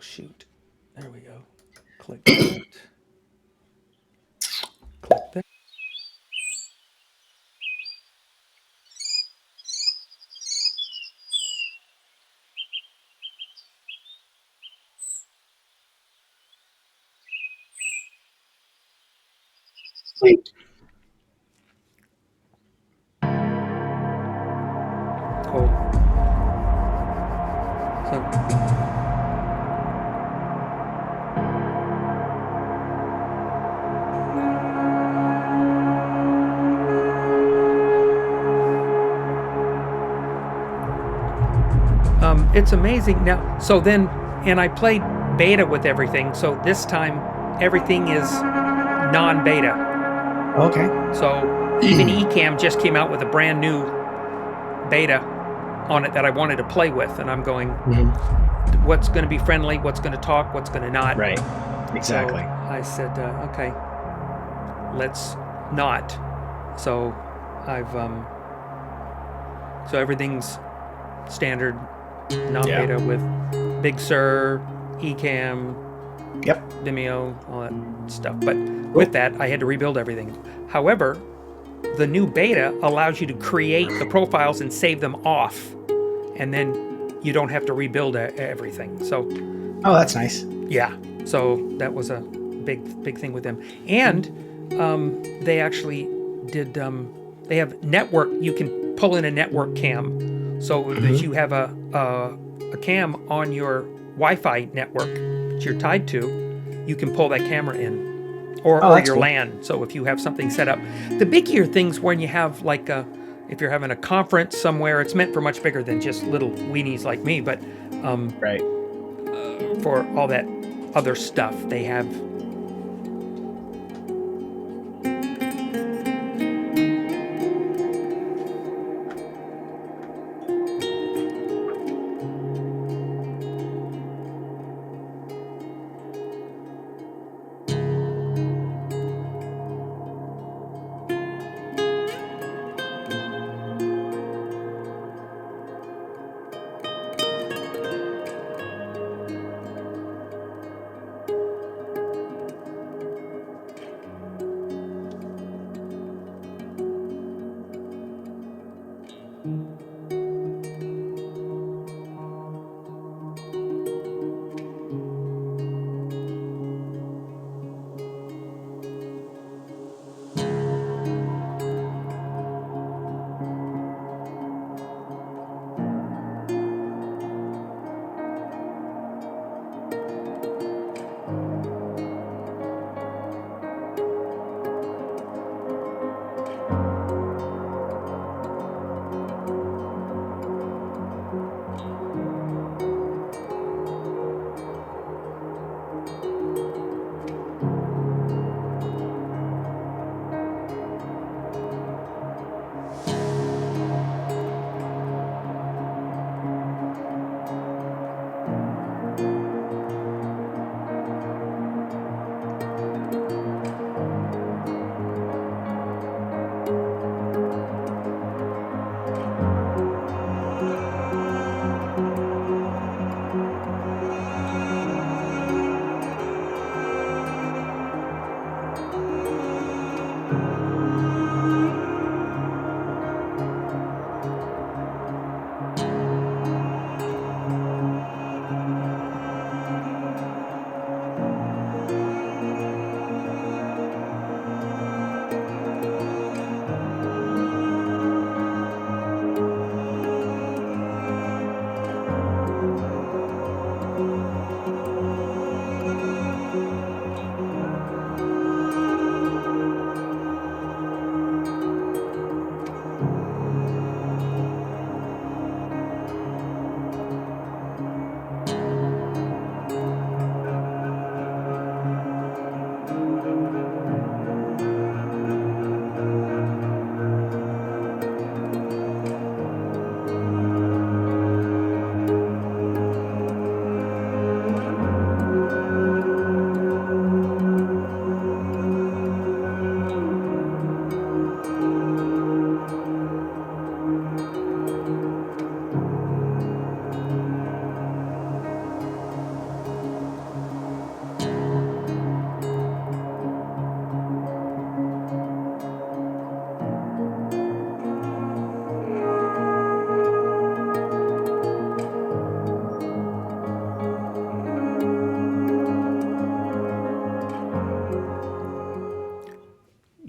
shoot. There we go. Click that. Click that. Cool. So it's amazing now. So then, and I played beta with everything. So this time, everything is non-beta. Okay. So even Ecamm just came out with a brand new beta on it that I wanted to play with, and I'm going, what's going to be friendly, what's going to talk, what's going to not. Right. Exactly. So I said, okay, let's not. So I've so everything's standard non-beta with Big Sur, Ecamm, Yep. Vimeo, all that stuff. But with that, I had to rebuild everything. However, the new beta allows you to create the profiles and save them off, and then you don't have to rebuild everything. So, oh, that's nice. Yeah. So that was a big thing with them, and they actually did. They have network. You can pull in a network cam, so if you have a cam on your Wi-Fi network that you're tied to, you can pull that camera in, or your cool. LAN. So if you have something set up, the bigger things when you have like if you're having a conference somewhere, it's meant for much bigger than just little weenies like me. But right. For all that other stuff, they have.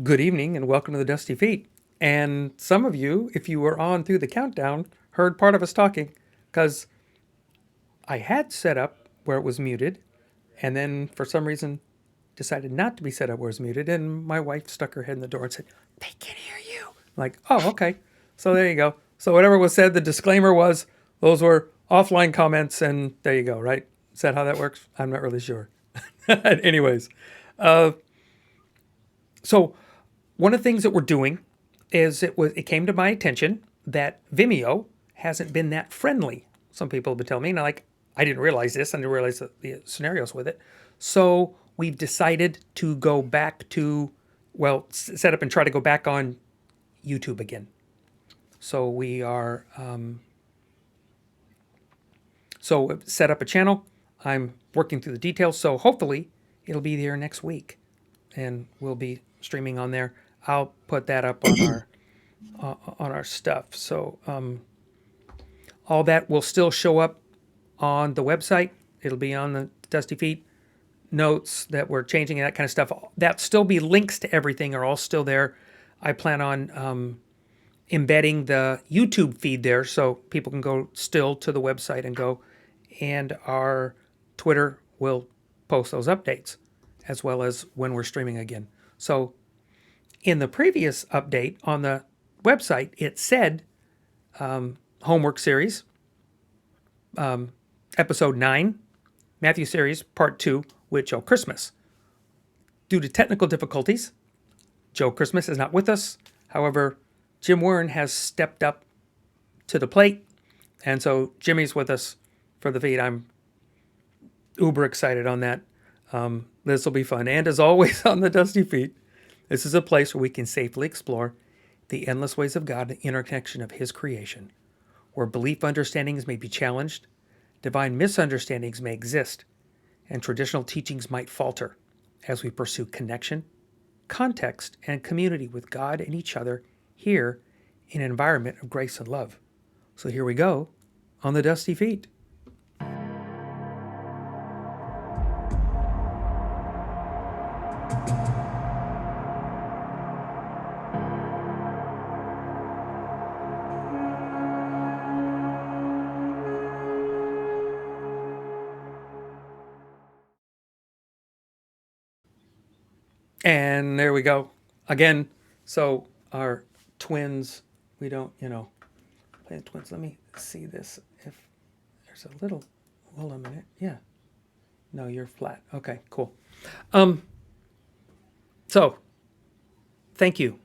Good evening and welcome to the Dusty Feet. And some of you, if you were on through the countdown, heard part of us talking because I had set up where it was muted and then for some reason decided not to be set up where it was muted. And my wife stuck her head in the door and said, "They can hear you." I'm like, oh, okay. So there you go. So whatever was said, the disclaimer was those were offline comments and there you go, right? Is that how that works? I'm not really sure. Anyways, so one of the things that we're doing is it came to my attention that Vimeo hasn't been that friendly. Some people have been telling me, and I didn't realize this, I didn't realize the scenarios with it. So we've decided to go back to, well, set up and try to go back on YouTube again. So we are, so I've set up a channel. I'm working through the details. So hopefully it'll be there next week and we'll be streaming on there. I'll put that up on our stuff. So all that will still show up on the website. It'll be on the Dusty Feet notes that we're changing and that kind of stuff. That still be links to everything are all still there. I plan on embedding the YouTube feed there so people can go still to the website and go. And our Twitter will post those updates as well as when we're streaming again. So in the previous update on the website, it said homework series, episode 9, Matthew series, part 2, with Joe Christmas. Due to technical difficulties, Joe Christmas is not with us. However, Jim Wern has stepped up to the plate, and so Jimmy's with us for the feed. I'm uber excited on that. This will be fun. And as always on the Dusty Feet, this is a place where we can safely explore the endless ways of God, the interconnection of His creation, where belief understandings may be challenged, divine misunderstandings may exist, and traditional teachings might falter as we pursue connection, context, and community with God and each other here in an environment of grace and love. So here we go on the Dusty Feet. And there we go. Again, so our twins, we don't, play the twins. Let me see this. If there's a little, hold on a minute. Yeah. No, you're flat. Okay, cool. So thank you.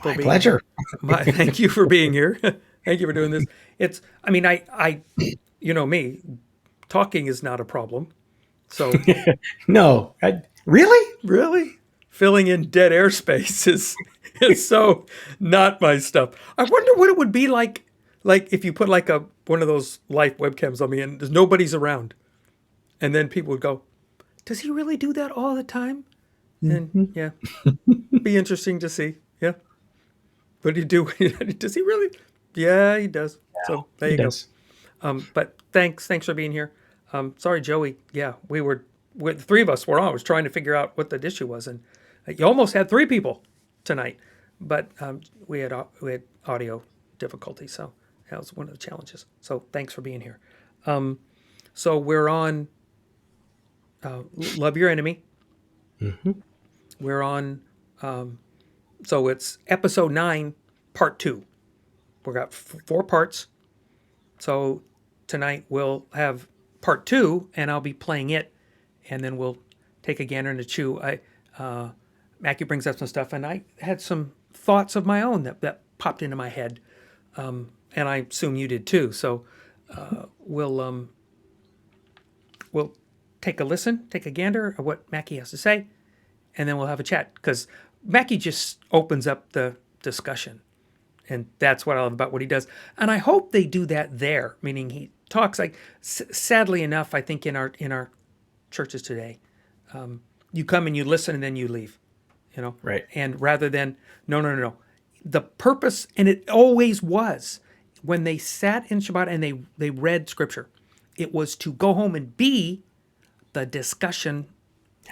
My pleasure. Thank you for being here. Thank you for doing this. It's, I, you know me, talking is not a problem. So No, really? really filling in dead airspace is so not my stuff. I wonder what it would be like if you put like one of those live webcams on me and there's nobody's around, and then people would go, "Does he really do that all the time?" And yeah, be interesting to see. Yeah, what do you do? Does he really? Yeah, he does. Yeah, so there you go. But thanks for being here. Sorry, Joey. Yeah, the three of us were on. I was trying to figure out what the issue was, and you almost had 3 people tonight, but we had audio difficulty, so that was one of the challenges. So thanks for being here. So we're on Love Your Enemy. Mm-hmm. We're on, so it's episode 9, part 2. We've got 4 parts. So tonight we'll have part 2, and I'll be playing it, and then we'll take a gander into chew. Mackie brings up some stuff, and I had some thoughts of my own that popped into my head, and I assume you did too. So we'll take a listen, take a gander of what Mackie has to say, and then we'll have a chat, because Mackie just opens up the discussion, and that's what I love about what he does. And I hope they do that there, meaning he talks like. Sadly enough, I think in our churches today, you come and you listen and then you leave, Right. And rather than no, the purpose, and it always was, when they sat in Shabbat and they read scripture, it was to go home and be the discussion,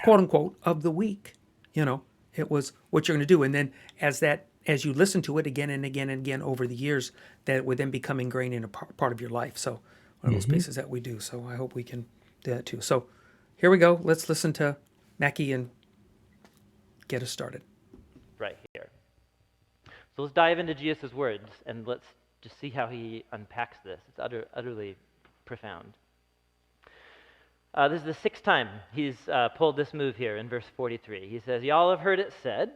quote unquote, of the week. It was what you're going to do. And then as you listen to it again and again and again over the years, that would then become ingrained in a part of your life. So one of those pieces that we do. So I hope we can do that too. So here we go. Let's listen to Mackie and get us started. Right here. So let's dive into Jesus' words and let's just see how he unpacks this. It's utterly profound. This is the sixth time he's pulled this move here in verse 43. He says, "Y'all have heard it said,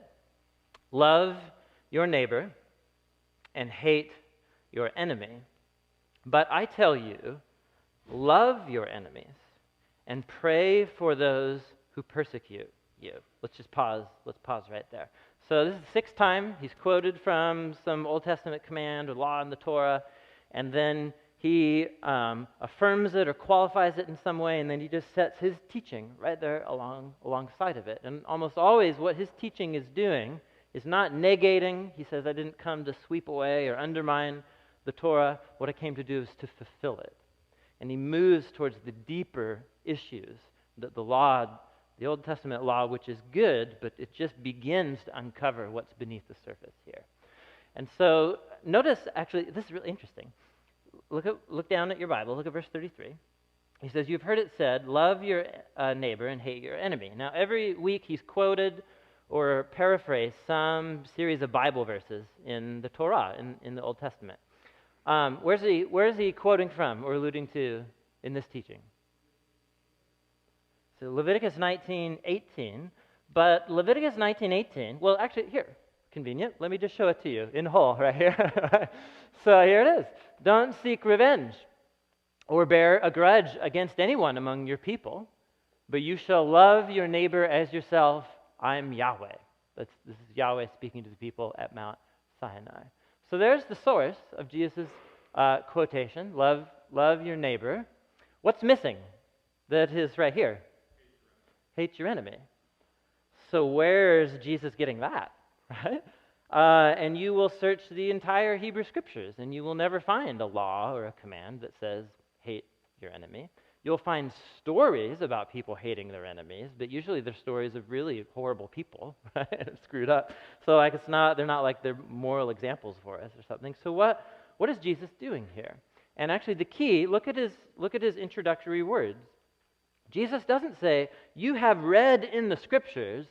love your neighbor and hate your enemy. But I tell you, love your enemies and pray for those who persecute you." Let's just pause. Let's pause right there. So this is the sixth time he's quoted from some Old Testament command or law in the Torah, and then he affirms it or qualifies it in some way, and then he just sets his teaching right there alongside of it. And almost always what his teaching is doing is not negating. He says, I didn't come to sweep away or undermine the Torah. What I came to do is to fulfill it. And he moves towards the deeper issues that the law, the Old Testament law, which is good, but it just begins to uncover what's beneath the surface here. And so notice, actually, this is really interesting. Look down at your Bible. Look at verse 33. He says, "You've heard it said, love your neighbor and hate your enemy." Now, every week he's quoted or paraphrased some series of Bible verses in the Torah, in the Old Testament. Where is he quoting from or alluding to in this teaching? So Leviticus 19:18. But Leviticus 19:18, well, actually, here, convenient. Let me just show it to you in whole right here. So here it is. "Don't seek revenge or bear a grudge against anyone among your people, but you shall love your neighbor as yourself. I'm Yahweh." This is Yahweh speaking to the people at Mount Sinai. So there's the source of Jesus' quotation, love your neighbor. What's missing? That is right here. Hate your enemy. So where's Jesus getting that, right? And you will search the entire Hebrew Scriptures, and you will never find a law or a command that says, hate your enemy. You'll find stories about people hating their enemies, but usually they're stories of really horrible people, right? Screwed up. So like they're not like they're moral examples for us or something. So what is Jesus doing here? And actually the key, look at his introductory words. Jesus doesn't say, you have read in the Scriptures,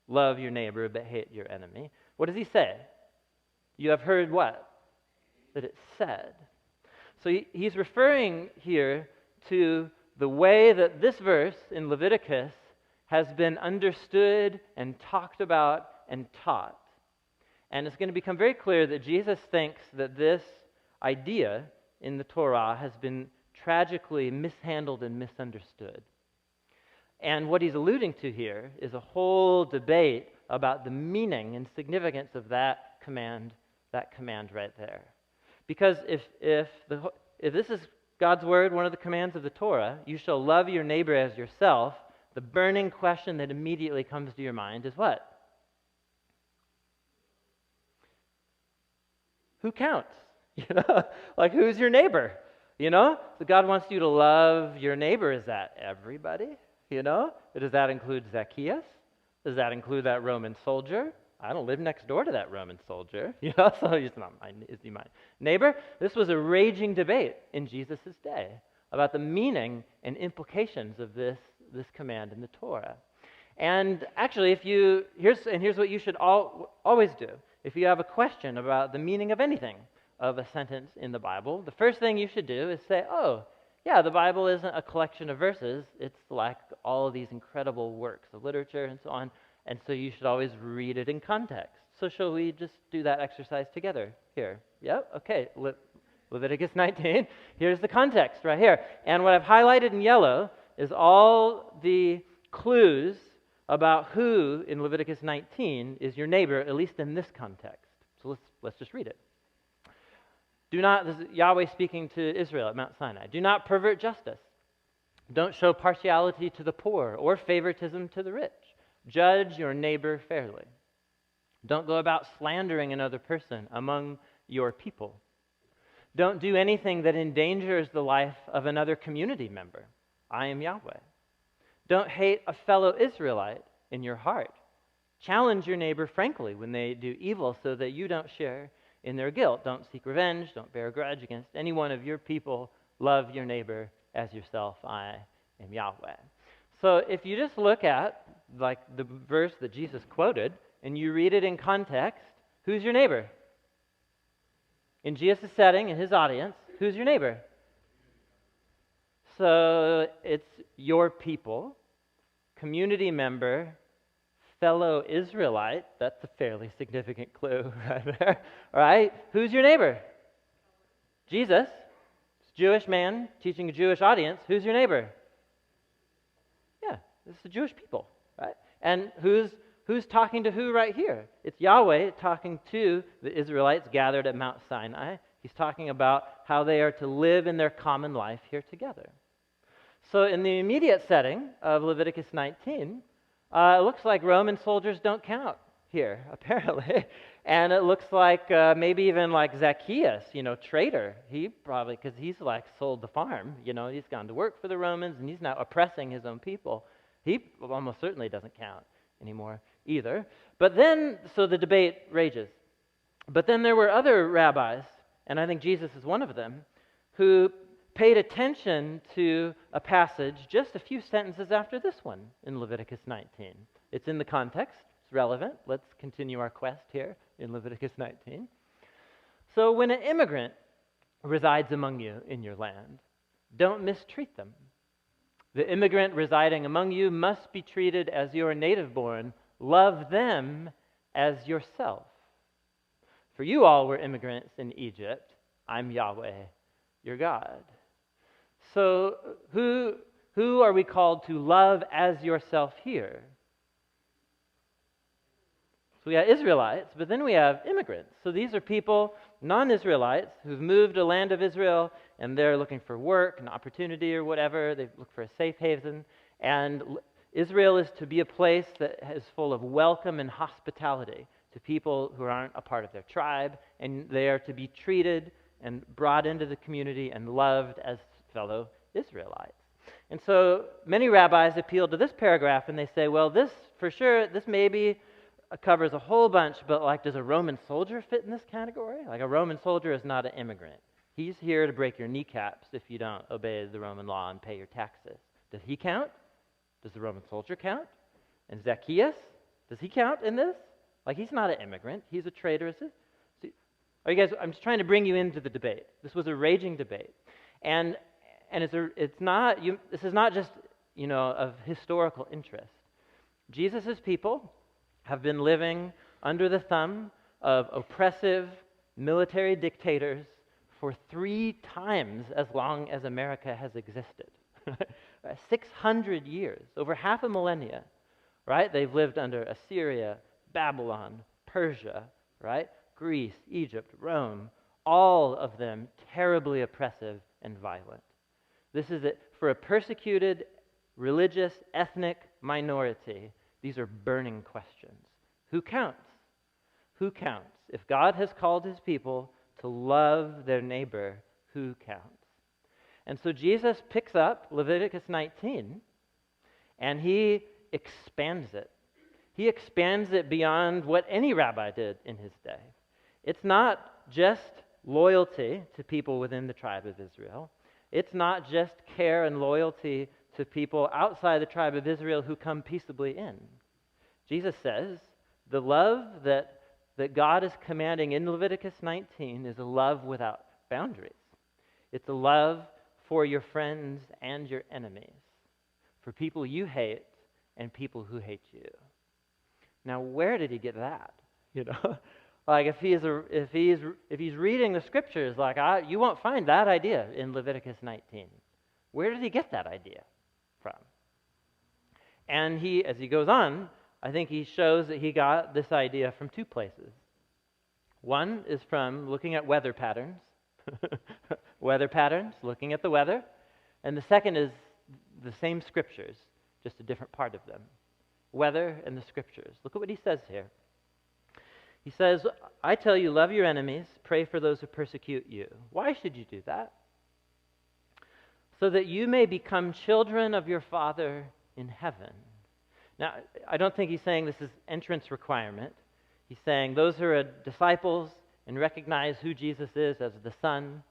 love your neighbor but hate your enemy. What does he say? You have heard what? That it's said. So he's referring here to the way that this verse in Leviticus has been understood and talked about and taught. And it's going to become very clear that Jesus thinks that this idea in the Torah has been tragically mishandled and misunderstood. And what he's alluding to here is a whole debate about the meaning and significance of that command right there. Because if this is God's word, one of the commands of the Torah, you shall love your neighbor as yourself, the burning question that immediately comes to your mind is what? Who counts? Like who's your neighbor? So God wants you to love your neighbor. Is that everybody? Does that include Zacchaeus? Does that include that Roman soldier? I don't live next door to that Roman soldier. So he's not is he my neighbor? This was a raging debate in Jesus' day about the meaning and implications of this command in the Torah. And actually, here's what you should always do. If you have a question about the meaning of anything of a sentence in the Bible, the first thing you should do is say, oh, yeah, the Bible isn't a collection of verses. It's like all of these incredible works of literature and so on. And so you should always read it in context. So shall we just do that exercise together here? Yep, okay. Leviticus 19. Here's the context right here. And what I've highlighted in yellow is all the clues about who in Leviticus 19 is your neighbor, at least in this context. So let's just read it. This is Yahweh speaking to Israel at Mount Sinai. Do not pervert justice. Don't show partiality to the poor or favoritism to the rich. Judge your neighbor fairly. Don't go about slandering another person among your people. Don't do anything that endangers the life of another community member. I am Yahweh. Don't hate a fellow Israelite in your heart. Challenge your neighbor frankly when they do evil so that you don't share in their guilt. Don't seek revenge. Don't bear a grudge against any one of your people. Love your neighbor as yourself. I am Yahweh. So if you just look at like the verse that Jesus quoted and you read it in context, who's your neighbor? In Jesus' setting, in his audience, who's your neighbor? So it's your people, community member, fellow Israelite. That's a fairly significant clue right there. All right, who's your neighbor? Jesus, Jewish man teaching a Jewish audience. Who's your neighbor? Yeah, it's the Jewish people, right? And who's talking to who right here? It's Yahweh talking to the Israelites gathered at Mount Sinai. He's talking about how they are to live in their common life here together. So in the immediate setting of Leviticus 19, it looks like Roman soldiers don't count here, apparently. And it looks like maybe even like Zacchaeus, traitor. He probably, because he's like sold the farm, he's gone to work for the Romans and he's now oppressing his own people. He almost certainly doesn't count anymore either. But then, so the debate rages. But then there were other rabbis, and I think Jesus is one of them, who paid attention to a passage just a few sentences after this one in Leviticus 19. It's in the context. It's relevant. Let's continue our quest here in Leviticus 19. So when an immigrant resides among you in your land, don't mistreat them. The immigrant residing among you must be treated as your native-born. Love them as yourself. For you all were immigrants in Egypt. I'm Yahweh, your God. So who are we called to love as yourself here? So we have Israelites, but then we have immigrants. So these are people, non-Israelites, who've moved to land of Israel, and they're looking for work and opportunity or whatever. They look for a safe haven. And Israel is to be a place that is full of welcome and hospitality to people who aren't a part of their tribe, and they are to be treated and brought into the community and loved as fellow Israelites. And so many rabbis appeal to this paragraph and they say, well, this for sure, this maybe covers a whole bunch, but like, does a Roman soldier fit in this category? Like, a Roman soldier is not an immigrant. He's here to break your kneecaps if you don't obey the Roman law and pay your taxes. Does he count? Does the Roman soldier count? And Zacchaeus, does he count in this? Like, he's not an immigrant. He's a traitor. Are you guys? I'm just trying to bring you into the debate. This was a raging debate, and it's not. This is not just of historical interest. Jesus' people have been living under the thumb of oppressive military dictators for 3 times as long as America has existed. 600 years, over half a millennia, right? They've lived under Assyria, Babylon, Persia, right? Greece, Egypt, Rome, all of them terribly oppressive and violent. This is it. For a persecuted religious, ethnic minority, these are burning questions. Who counts? Who counts? If God has called his people to love their neighbor, who counts? And so Jesus picks up Leviticus 19 and he expands it. He expands it beyond what any rabbi did in his day. It's not just loyalty to people within the tribe of Israel. It's not just care and loyalty to people outside the tribe of Israel who come peaceably in. Jesus says the love that God is commanding in Leviticus 19 is a love without boundaries. It's a love for your friends and your enemies, for people you hate and people who hate you. Now, where did he get that? Like if he's reading the scriptures, like you won't find that idea in Leviticus 19. Where did he get that idea from? And as he goes on, I think he shows that he got this idea from 2 places. One is from looking at weather patterns, looking at the weather, and the second is the same scriptures, just a different part of them. Weather and the scriptures. Look at what he says here. He says, I tell you, love your enemies, pray for those who persecute you. Why should you do that? So that you may become children of your Father in heaven. Now, I don't think he's saying this is entrance requirement. He's saying those who are disciples and recognize who Jesus is as the Son,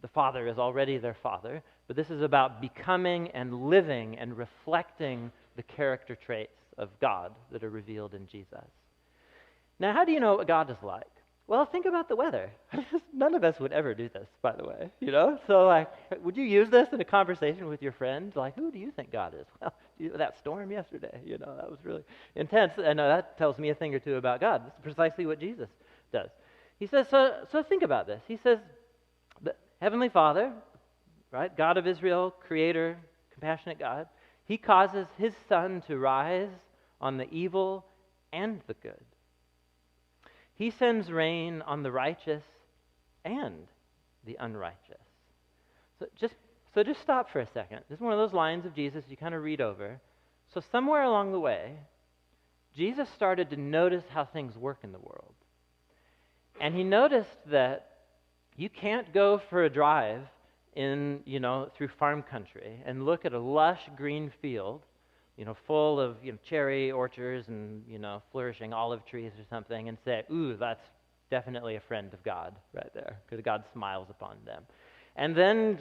the Father is already their Father, but this is about becoming and living and reflecting the character traits of God that are revealed in Jesus. Now, how do you know what God is like? Well, think about the weather. None of us would ever do this, by the way, So, would you use this in a conversation with your friend? Like, who do you think God is? Well, that storm yesterday, that was really intense. And that tells me a thing or two about God. That's precisely what Jesus does. He says, so think about this. He says, the Heavenly Father, right, God of Israel, Creator, compassionate God, He causes His sun to rise on the evil and the good. He sends rain on the righteous and the unrighteous. So just stop for a second. This is one of those lines of Jesus you kind of read over. So somewhere along the way, Jesus started to notice how things work in the world. And He noticed that you can't go for a drive through farm country and look at a lush green field, full of cherry orchards and flourishing olive trees or something, and say, "Ooh, that's definitely a friend of God right there," because God smiles upon them. And then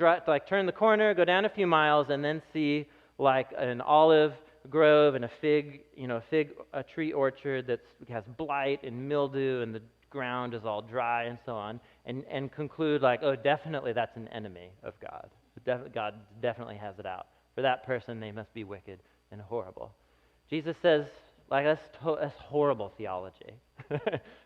turn the corner, go down a few miles, and then see an olive grove and a tree orchard that has blight and mildew, and the ground is all dry and so on, and conclude oh, definitely that's an enemy of God. God definitely has it out. For that person, they must be wicked and horrible. Jesus says, that's horrible theology.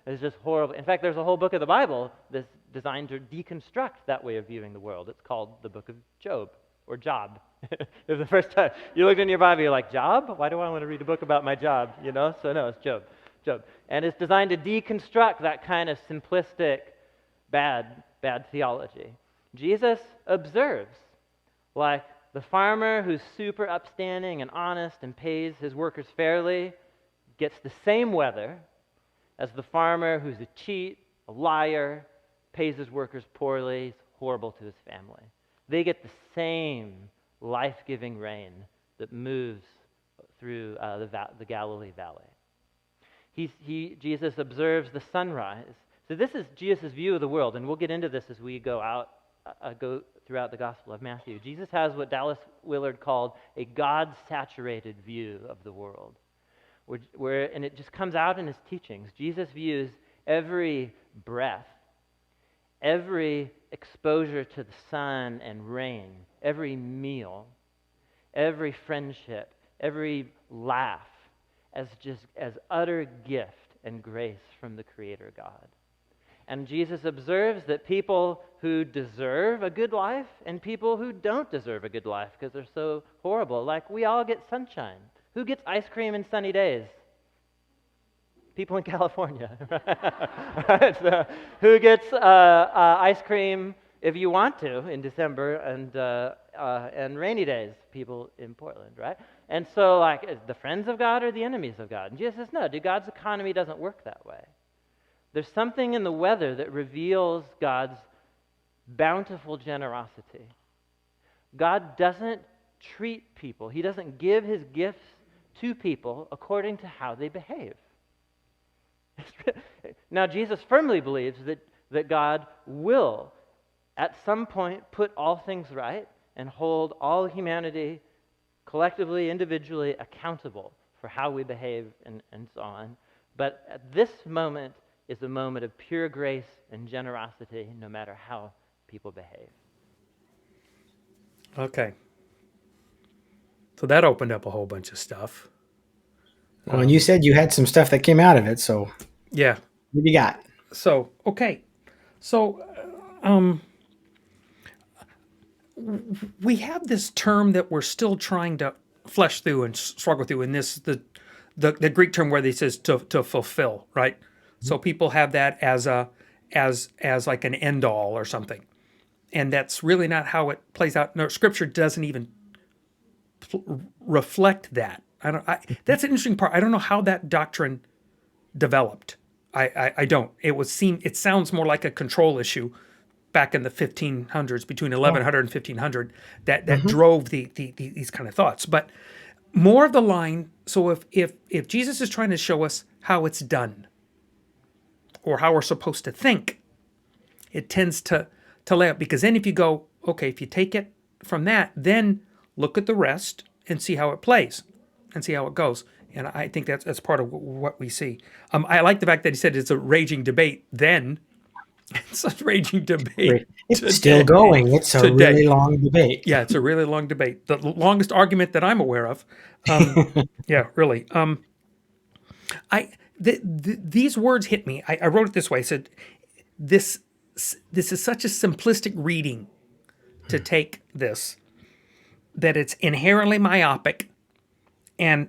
It's just horrible. In fact, there's a whole book of the Bible that's designed to deconstruct that way of viewing the world. It's called the book of Job, or Job. It was the first time you looked in your Bible, you're like, Job? Why do I want to read a book about my job? So no, it's Job. And it's designed to deconstruct that kind of simplistic, bad theology. Jesus observes, the farmer who's super upstanding and honest and pays his workers fairly gets the same weather as the farmer who's a cheat, a liar, pays his workers poorly, is horrible to his family. They get the same life-giving rain that moves through the Galilee Valley. Jesus observes the sunrise. So this is Jesus' view of the world, and we'll get into this as we go throughout the Gospel of Matthew. Jesus has what Dallas Willard called a God-saturated view of the world, and it just comes out in his teachings. Jesus views every breath, every exposure to the sun and rain, every meal, every friendship, every laugh as utter gift and grace from the Creator God. And Jesus observes that people who deserve a good life and people who don't deserve a good life because they're so horrible, we all get sunshine. Who gets ice cream in sunny days? People in California. Right? So, who gets ice cream if you want to in December and rainy days? People in Portland, right? And so, the friends of God or the enemies of God? And Jesus says, no, God's economy doesn't work that way. There's something in the weather that reveals God's bountiful generosity. God doesn't treat people. He doesn't give His gifts to people according to how they behave. Now, Jesus firmly believes that God will, at some point, put all things right and hold all humanity collectively, individually accountable for how we behave and so on. But at this moment is a moment of pure grace and generosity, no matter how people behave. Okay. So that opened up a whole bunch of stuff. Well, and you said you had some stuff that came out of it, so yeah. What do you got? So, okay. So, we have this term that we're still trying to flesh through and struggle through, and the Greek term where they says to fulfill, right? So people have that as like an end all or something, and that's really not how it plays out. No, Scripture doesn't even reflect that. That's an interesting part. I don't know how that doctrine developed. I don't. It sounds more like a control issue back in the 1500s, between 1100 and 1500, that drove these kind of thoughts. But more of the line. So if Jesus is trying to show us how it's done or how we're supposed to think, it tends to lay out, because then if you go, okay, if you take it from that, then look at the rest and see how it plays and see how it goes. And I think that's part of what we see. I like the fact that he said it's a raging debate then. It's a raging debate It's still going. It's a today. really long debate. Yeah, it's a really long debate. The longest argument that I'm aware of. Yeah, really. These words hit me. I wrote it this way. I said, this is such a simplistic reading to take this, that it's inherently myopic and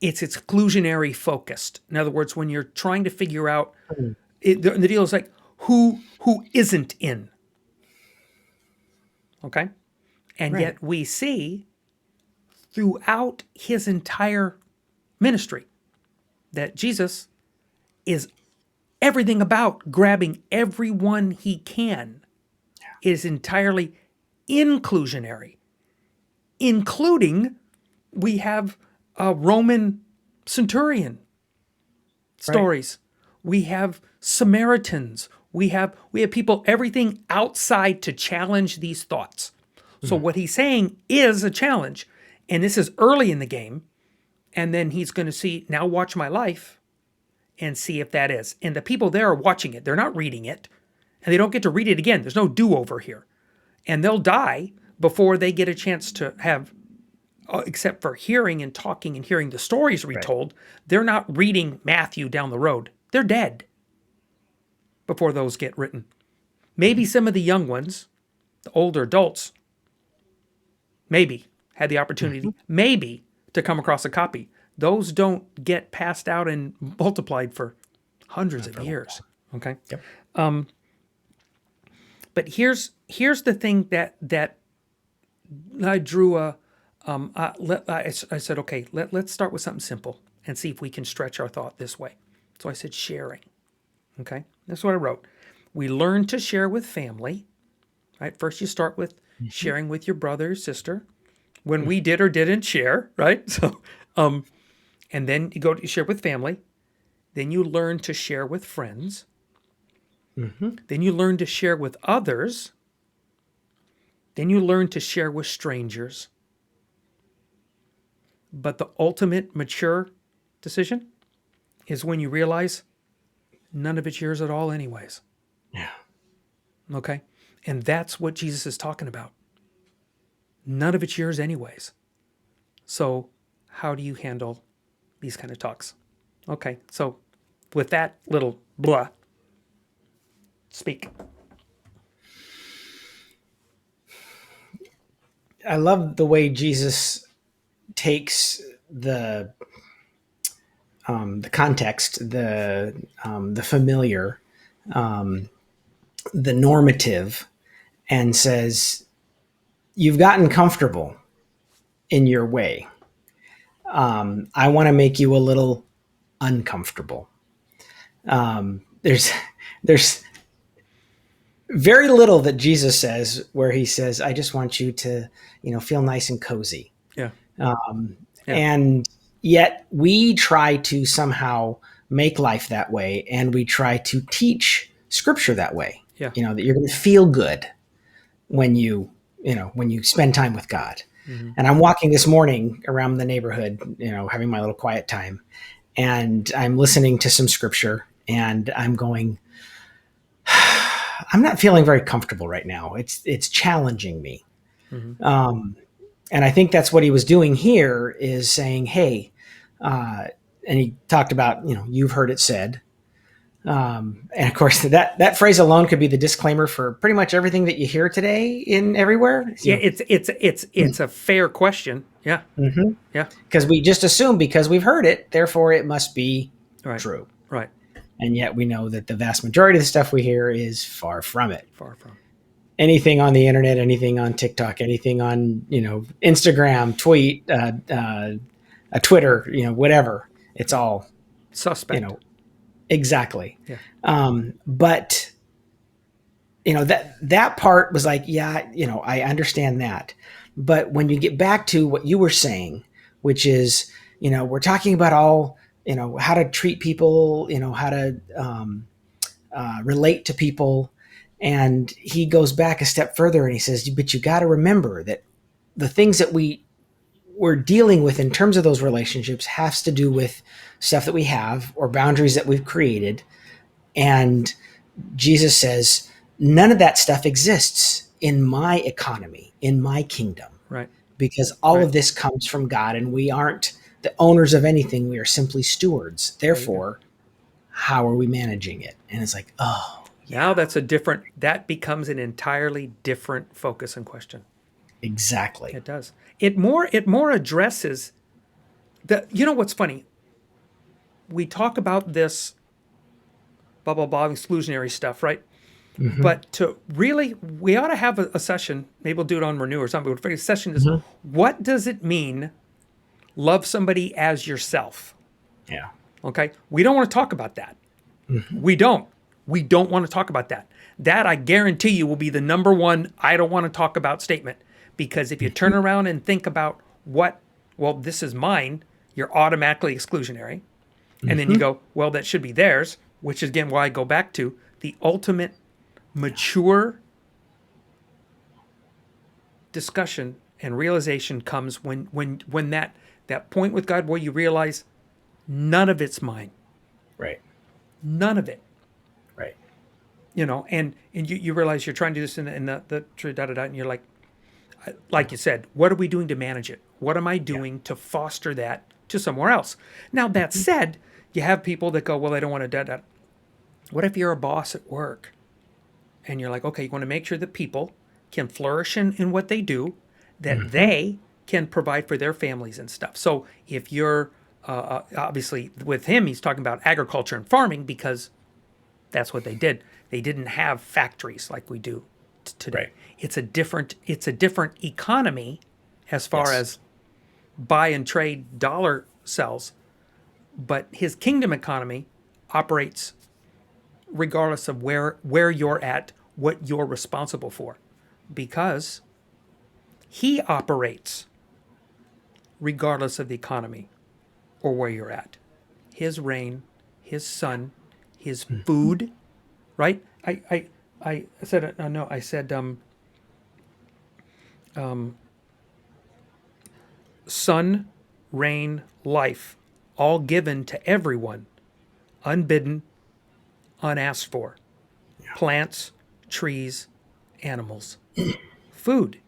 it's exclusionary focused. In other words, when you're trying to figure out, the deal is like, who isn't in. Okay? And Right. yet we see throughout his entire ministry that Jesus is everything about grabbing everyone he can. It is entirely inclusionary, including, we have a Roman centurion stories. We have Samaritans. We have people, everything outside to challenge these thoughts. So what he's saying is a challenge. And this is early in the game. And then he's going to see, now watch my life and see if that is. And the people there are watching it. They're not reading it. And they don't get to read it again. There's no do-over here. And they'll die before they get a chance to have, except for hearing and talking and hearing the stories retold, they're not reading Matthew down the road. They're dead before those get written. Maybe some of the young ones, the older adults, maybe had the opportunity, maybe, to come across a copy. Those don't get passed out and multiplied for hundreds of years. Okay. Yep. But here's the thing that I drew I said, okay, let's start with something simple and see if we can stretch our thought this way. So I said sharing. Okay, that's what I wrote. We learn to share with family. Right. First, you start with sharing with your brother or sister. When we did or didn't share, right? So, and then you go to share with family. Then you learn to share with friends. Then you learn to share with others. Then you learn to share with strangers. But the ultimate mature decision is when you realize none of it's yours at all anyways. Yeah. Okay? And that's what Jesus is talking about. None of it's yours anyways. So how do you handle these kind of talks? Okay, so with that little blah, speak. I love the way Jesus takes the context, the familiar, the normative, and says, "You've gotten comfortable in your way. I want to make you a little uncomfortable." There's very little that Jesus says where he says, "I just want you to, feel nice and cozy." Yeah. And yet we try to somehow make life that way, and we try to teach Scripture that way. Yeah. That you're going to feel good when you spend time with God. And I'm walking this morning around the neighborhood, having my little quiet time, and I'm listening to some Scripture, and I'm going, I'm not feeling very comfortable right now. It's challenging me. And I think that's what he was doing here, is saying, hey, and he talked about, you've heard it said. And of course that phrase alone could be the disclaimer for pretty much everything that you hear today in everywhere. Yeah, it's a fair question. Yeah. Yeah. Because we just assume because we've heard it, therefore it must be true. Right. And yet we know that the vast majority of the stuff we hear is far from it. Far from. Anything on the internet, anything on TikTok, anything on, Instagram, tweet, a Twitter, whatever. It's all Suspect. Exactly. Yeah. But that part was like, yeah, I understand that. But when you get back to what you were saying, which is, we're talking about all, how to treat people, how to relate to people. And he goes back a step further and he says, but you got to remember that the things that we're dealing with in terms of those relationships has to do with stuff that we have or boundaries that we've created. And Jesus says, none of that stuff exists in my economy, in my kingdom. Right. Because all of this comes from God, and we aren't the owners of anything. We are simply stewards. Therefore, how are we managing it? And it's like, oh, now that becomes an entirely different focus and question. exactly. It does. It more addresses what's funny? We talk about this blah, blah, blah, exclusionary stuff, right? Mm-hmm. But we ought to have a session, maybe we'll do it on Renew or something, but the session is, what does it mean, love somebody as yourself? Yeah. Okay? We don't want to talk about that. Mm-hmm. We don't want to talk about that. That, I guarantee you, will be the number one I don't want to talk about statement. Because if you turn around and think about this is mine, you're automatically exclusionary. And then you go, well, that should be theirs, which is, again, why I go back to the ultimate mature discussion and realization comes when that point with God where you realize none of it's mine. Right. None of it. Right. And you realize you're trying to do this in the da-da-da, and you're like you said, what are we doing to manage it? What am I doing to foster that to somewhere else? Now, that said, you have people that go, well, I don't want to da-da. What if you're a boss at work and you're like, okay, you want to make sure that people can flourish in what they do, that they can provide for their families and stuff. So if you're, obviously with him, he's talking about agriculture and farming because that's what they did. They didn't have factories like we do today. Right. It's a different economy as far as buy and trade dollar sells, but his kingdom economy operates regardless of where you're at, what you're responsible for, because he operates regardless of the economy or where you're at. His reign, his sun, his food, right? I said no. I said sun, rain, life, all given to everyone, unbidden, unasked for. Yeah. Plants, trees, animals, food,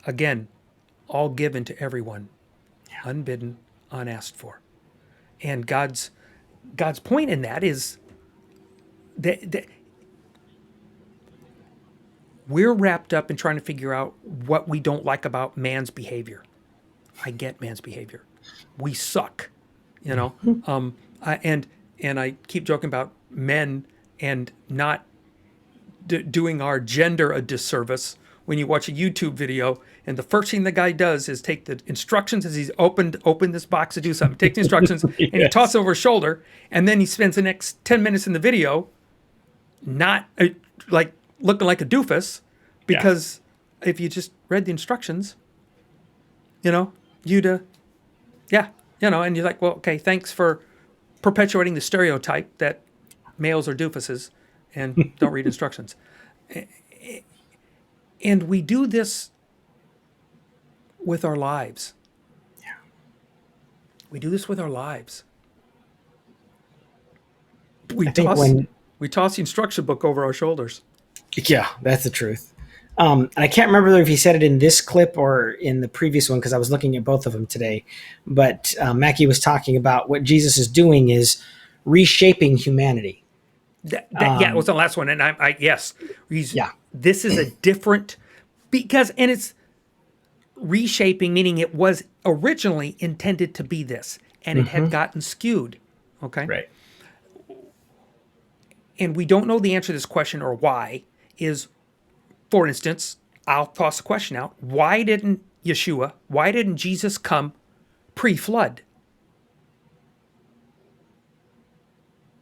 again, all given to everyone, unbidden, unasked for. And God's point in that is that we're wrapped up in trying to figure out what we don't like about man's behavior. I get man's behavior. We suck, and I keep joking about men and not doing our gender a disservice when you watch a YouTube video and the first thing the guy does is take the instructions as he's opened this box to do something, take the instructions and he tosses over his shoulder, and then he spends the next 10 minutes in the video not like looking like a doofus, because if you just read the instructions, and you're like, well, okay, thanks for perpetuating the stereotype that males are doofuses and don't read instructions. And we do this with our lives. Yeah. We do this with our lives. We toss the instruction book over our shoulders. Yeah, that's the truth. And I can't remember if he said it in this clip or in the previous one because I was looking at both of them today. But Mackie was talking about what Jesus is doing is reshaping humanity. It was the last one, and this is a different and it's reshaping, meaning it was originally intended to be this, and it had gotten skewed. Okay, right. And we don't know the answer to this question or why. For instance, I'll toss a question out. Why didn't Jesus come pre-flood?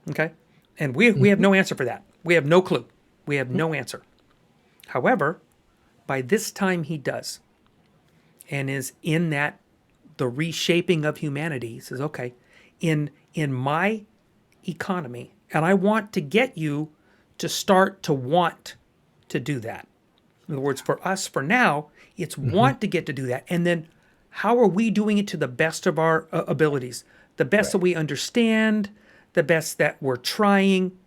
Okay? And we have no answer for that. We have no clue. We have no answer. However, by this time he does, and is in that the reshaping of humanity. He says, okay, in my economy, and I want to get you to start to want to do that. In other words, for us, for now, it's want to get to do that. And then how are we doing it to the best of our abilities? The best that we understand, the best that we're trying.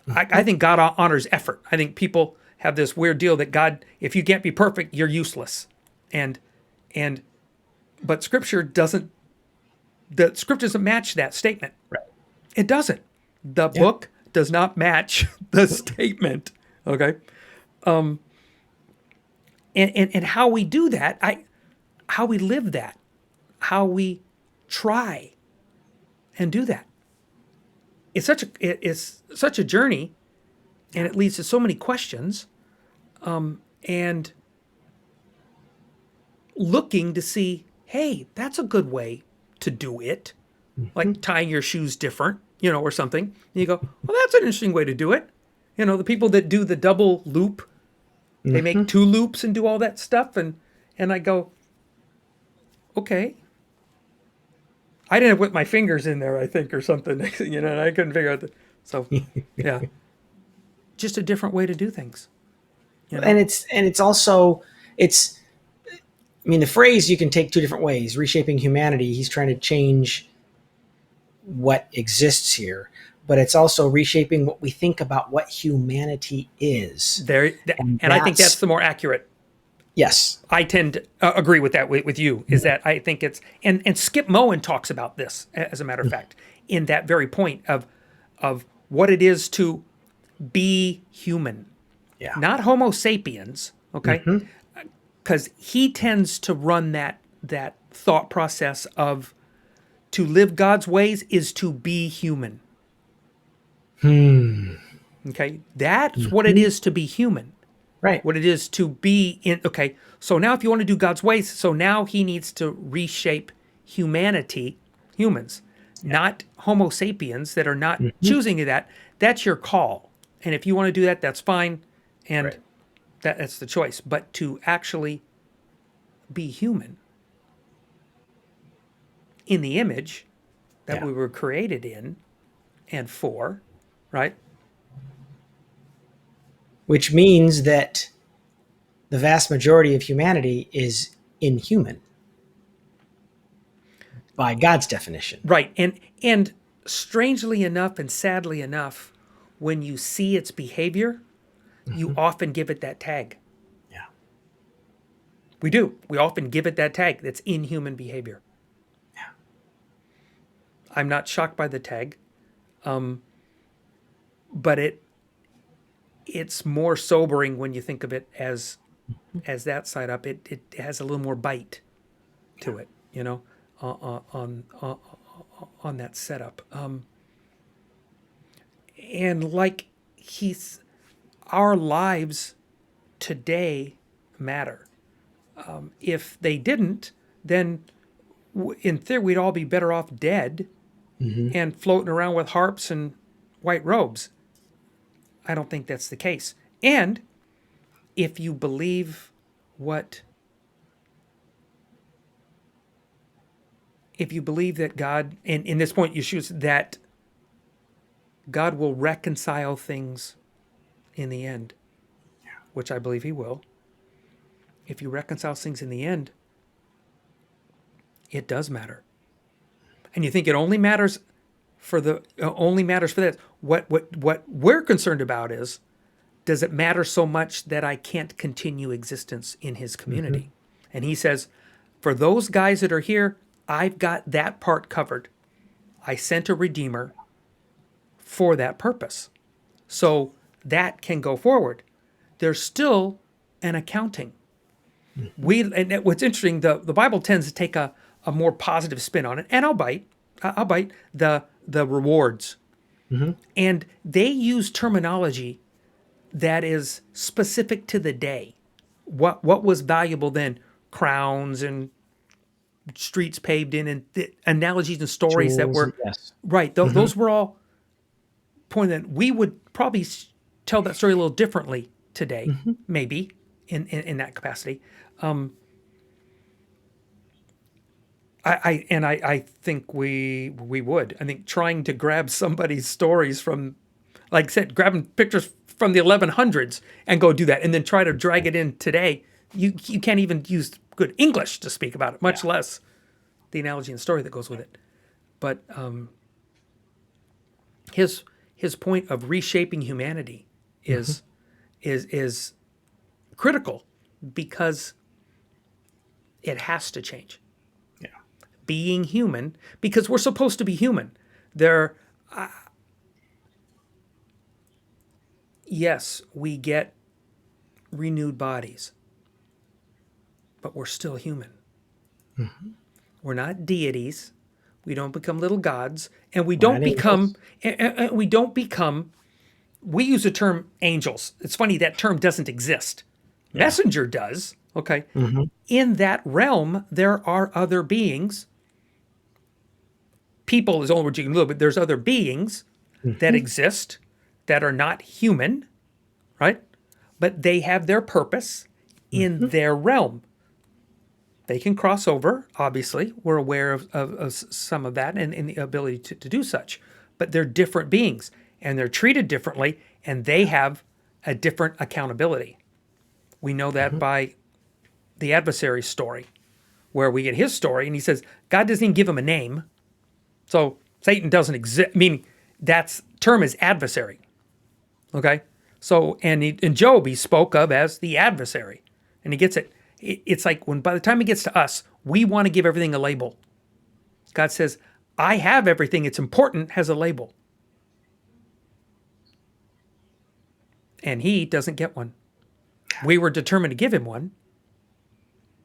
I think God honors effort. I think people have this weird deal that God, if you can't be perfect, you're useless. But Scripture doesn't match that statement. Right. It doesn't. The book does not match the statement. Okay. And how we do that, how we live that, how we try and do that. It's such a journey, and it leads to so many questions, and looking to see, hey, that's a good way to do it, like tying your shoes different, or something. And you go, well, that's an interesting way to do it. The people that do the double loop, they make 2 loops and do all that stuff, and I go, okay. I didn't put my fingers in there, I think, or something, and I couldn't figure out so, yeah. Just a different way to do things. And it's also, the phrase you can take 2 different ways. Reshaping humanity, he's trying to change what exists here, but it's also reshaping what we think about what humanity is. And I think that's the more accurate. Yes. I tend to agree with that with you, is that I think it's, and Skip Moen talks about this, as a matter of fact, in that very point of what it is to be human. Yeah. Not Homo sapiens, okay? Because he tends to run that thought process of to live God's ways is to be human. Okay? That's what it is to be human. Right. What it is to be in. Okay, so now if you want to do God's ways, so now he needs to reshape humans, not Homo sapiens that are not choosing that. That's your call. And if you want to do that, that's fine. And that's the choice. But to actually be human in the image that we were created in and for, right? Which means that the vast majority of humanity is inhuman by God's definition. Right. And strangely enough and sadly enough, when you see its behavior, you often give it that tag. Yeah. We do. We often give it that tag that's inhuman behavior. Yeah. I'm not shocked by the tag. But it's more sobering when you think of it as that side up. It has a little more bite to it, on that setup. And like our lives today matter. If they didn't, then in theory we'd all be better off dead and floating around with harps and white robes. I don't think that's the case. And if you believe that God, and in this point you choose that God will reconcile things in the end, which I believe he will. If you reconcile things in the end, it does matter. And you think it only matters for that. What we're concerned about is, does it matter so much that I can't continue existence in his community? And he says, for those guys that are here, I've got that part covered. I sent a redeemer for that purpose. So that can go forward. There's still an accounting. And what's interesting, the Bible tends to take a more positive spin on it, and I'll bite the rewards. And they use terminology that is specific to the day. What was valuable then? Crowns and streets paved in, and the analogies and stories that were right. Those were all pointed that we would probably tell that story a little differently today, maybe in that capacity. I think we would. I think trying to grab somebody's stories from, like I said, grabbing pictures from the 1100s and go do that, and then try to drag it in today. You can't even use good English to speak about it, much Yeah. less the analogy and story that goes with it. But his point of reshaping humanity is critical, because it has to change. Yeah. Being human, because we're supposed to be human. There, yes, we get renewed bodies, but we're still human. We're not deities. We don't become little gods, and we We're don't not become. angels. And we don't become. We use the term angels. It's funny, that term doesn't exist. Yeah. Messenger does. Okay. Mm-hmm. In that realm, there are other beings. People is the only word you can live, but there's other beings that exist that are not human, right? But they have their purpose in their realm. They can cross over, obviously. We're aware of some of that, and the ability to do such. But they're different beings, and they're treated differently, and they have a different accountability. We know that by the adversary's story, where we get his story, and he says, God doesn't even give him a name. So Satan doesn't exist, meaning that's term is adversary. Okay? So, and in Job, he spoke of as the adversary. And he gets it. It's like when by the time it gets to us, we want to give everything a label. God says, I have everything. It's important, has a label. And he doesn't get one. We were determined to give him one.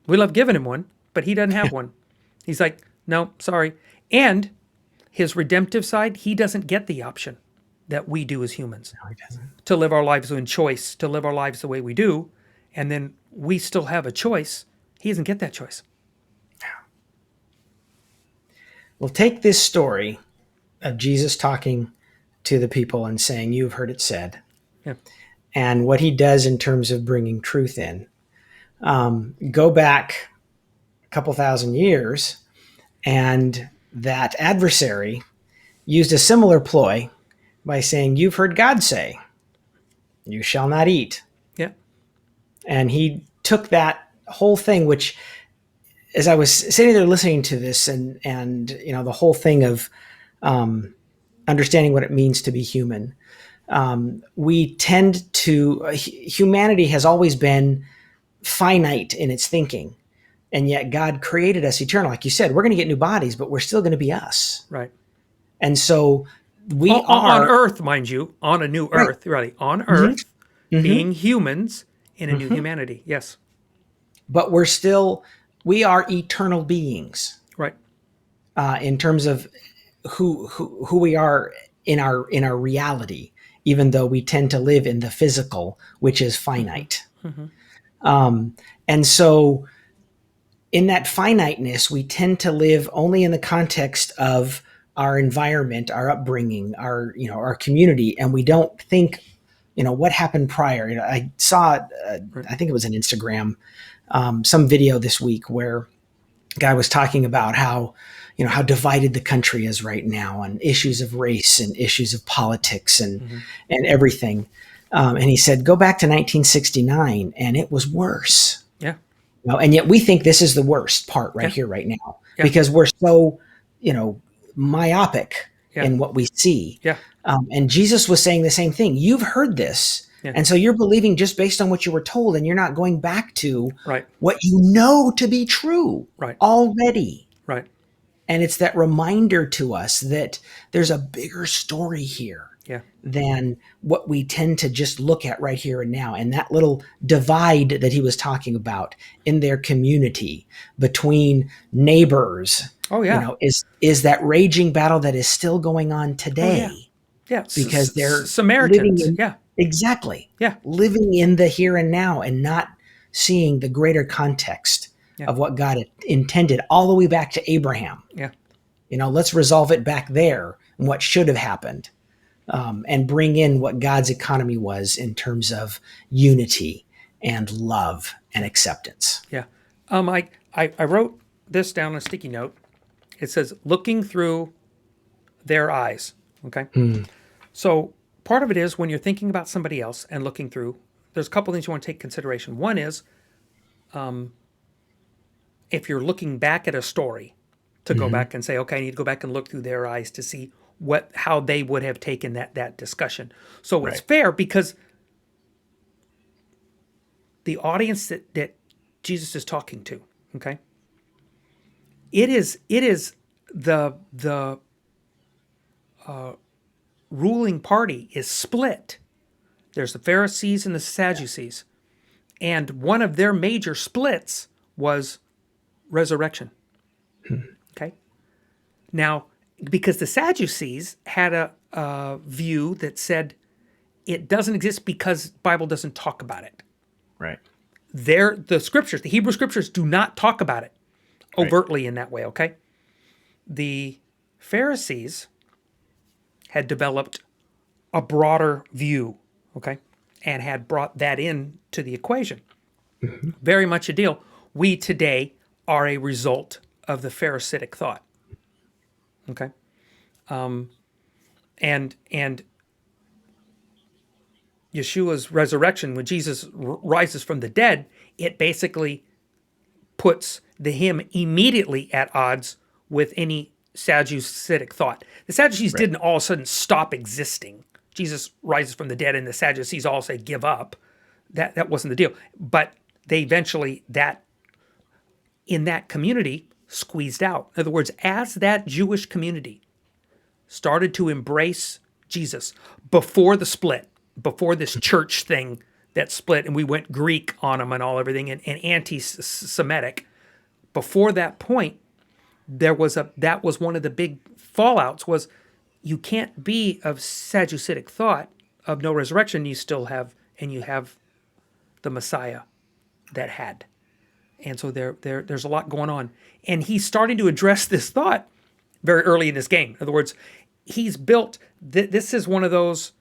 We love giving him one, but he doesn't have one. He's like, no, sorry. And his redemptive side, he doesn't get the option that we do as humans No, he doesn't. to live our lives in choice, to live our lives the way we do. And then we still have a choice. He doesn't get that choice. Well, take this story of Jesus talking to the people and saying, "You've heard it said," Yeah. and what he does in terms of bringing truth in. Go back a couple thousand years, and that adversary used a similar ploy by saying, "You've heard God say, you shall not eat." Yeah. And he took that whole thing, which, as I was sitting there listening to this, and you know, the whole thing of understanding what it means to be human, we tend to humanity has always been finite in its thinking, and yet God created us eternal. Like you said, we're going to get new bodies, but we're still going to be us. Right. And so we On are earth, mind you, on a new right. earth, really, on Mm-hmm. earth, Mm-hmm. being humans in a new humanity. Yes. But we are eternal beings Right. in terms of who we are in our reality, even though we tend to live in the physical, which is finite. And so in that finiteness, we tend to live only in the context of our environment, our upbringing, our community, and we don't think, what happened prior. I saw, I think it was an Instagram, some video this week where a guy was talking about how divided the country is right now on issues of race and issues of politics and everything. And he said, go back to 1969 and it was worse. Yeah. And yet we think this is the worst part right here, right now, because we're so, myopic in what we see. Yeah. And Jesus was saying the same thing. You've heard this. Yeah. And so you're believing just based on what you were told, and you're not going back to Right. what you know to be true already. Right. And it's that reminder to us that there's a bigger story here than what we tend to just look at right here and now. And that little divide that he was talking about in their community between neighbors, is that raging battle that is still going on today. Yeah. Because they're Samaritans. living in, exactly. Living in the here and now and not seeing the greater context of what God intended all the way back to Abraham. Yeah. Let's resolve it back there and what should have happened, and bring in what God's economy was in terms of unity and love and acceptance. Yeah. I wrote this down on a sticky note. It says looking through their eyes. Okay. So part of it is when you're thinking about somebody else and looking through, there's a couple things you want to take consideration. One is if you're looking back at a story, to go back and say, okay, I need to go back and look through their eyes to see how they would have taken that discussion. So it's Right. fair because the audience that Jesus is talking to, okay, it is the ruling party is split. There's the Pharisees and the Sadducees, and one of their major splits was resurrection. Okay, now because the Sadducees had a view that said it doesn't exist because Bible doesn't talk about it. Right. The scriptures, the Hebrew scriptures, do not talk about it overtly in that way. Okay, the Pharisees had developed a broader view, okay, and had brought that in to the equation. Very much a deal. We today are a result of the Pharisaic thought. Okay, and Yeshua's resurrection, when Jesus rises from the dead, it basically puts him immediately at odds with any Sadduceic thought. The Sadducees didn't all of a sudden stop existing. Jesus rises from the dead and the Sadducees all say give up. That wasn't the deal. But they eventually, in that community, squeezed out. In other words, as that Jewish community started to embrace Jesus before the split, before this church thing that split and we went Greek on them and everything and anti-Semitic, before that point, that was one of the big fallouts was you can't be of Sadduceic thought of no resurrection. You have the Messiah that had. And so there's a lot going on. And he's starting to address this thought very early in this game. In other words, he's built, this is one of those,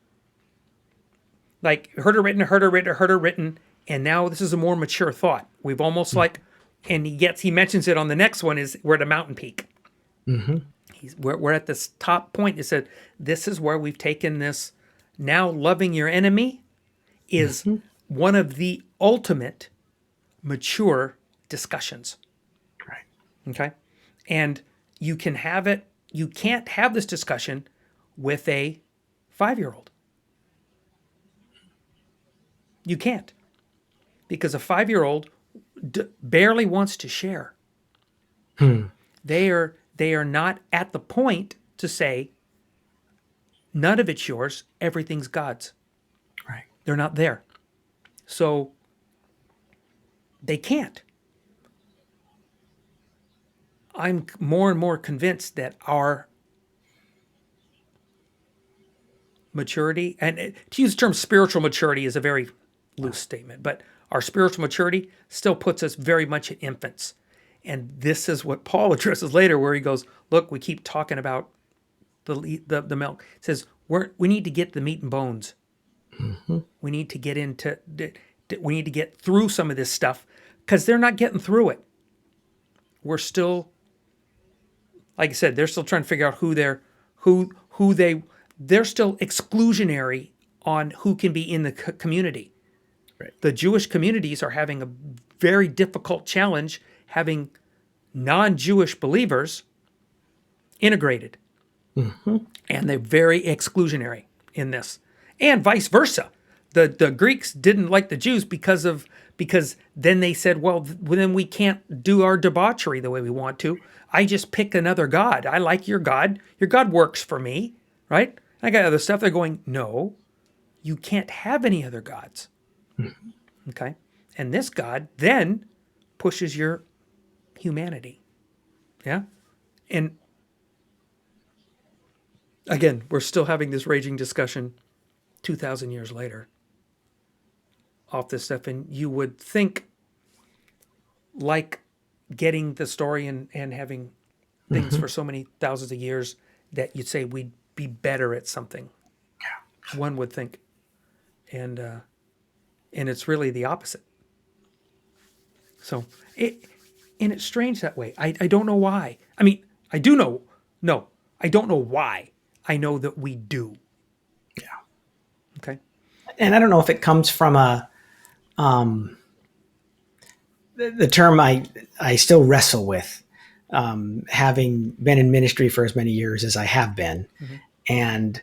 like, heard her written, and now this is a more mature thought. We've almost like, and he mentions it on the next one, is we're at a mountain peak. We're at this top point. It said, this is where we've taken this. Now loving your enemy is one of the ultimate mature discussions. Right. Okay. And you can't have this discussion with a 5-year-old. You can't. Because a 5-year-old barely wants to share. They are not at the point to say, none of it's yours, everything's God's. Right. They're not there. So they can't. I'm more and more convinced that our maturity, and to use the term spiritual maturity is a very loose statement, but our spiritual maturity still puts us very much at infants. And this is what Paul addresses later, where he goes, look, we keep talking about the milk. It says, we need to get the meat and bones. We need to get through some of this stuff because they're not getting through it. We're still, like I said, they're still trying to figure out they're still exclusionary on who can be in the community. Right. The Jewish communities are having a very difficult challenge having non-Jewish believers integrated. And they're very exclusionary in this. And vice versa. The Greeks didn't like the Jews because then they said, well, then we can't do our debauchery the way we want to. I just pick another god. I like your god. Your god works for me, right? I got other stuff. They're going, no, you can't have any other gods. Okay? And this God then pushes your humanity. Yeah? And again, we're still having this raging discussion 2,000 years later off this stuff. And you would think, like getting the story and having things for so many thousands of years, that you'd say we'd be better at something. Yeah. One would think. And it's really the opposite. So it's strange that way. I don't know why. I mean, I do know. No, I don't know why. I know that we do. Yeah. Okay. And I don't know if it comes from the term I still wrestle with, having been in ministry for as many years as I have been, Mm-hmm. and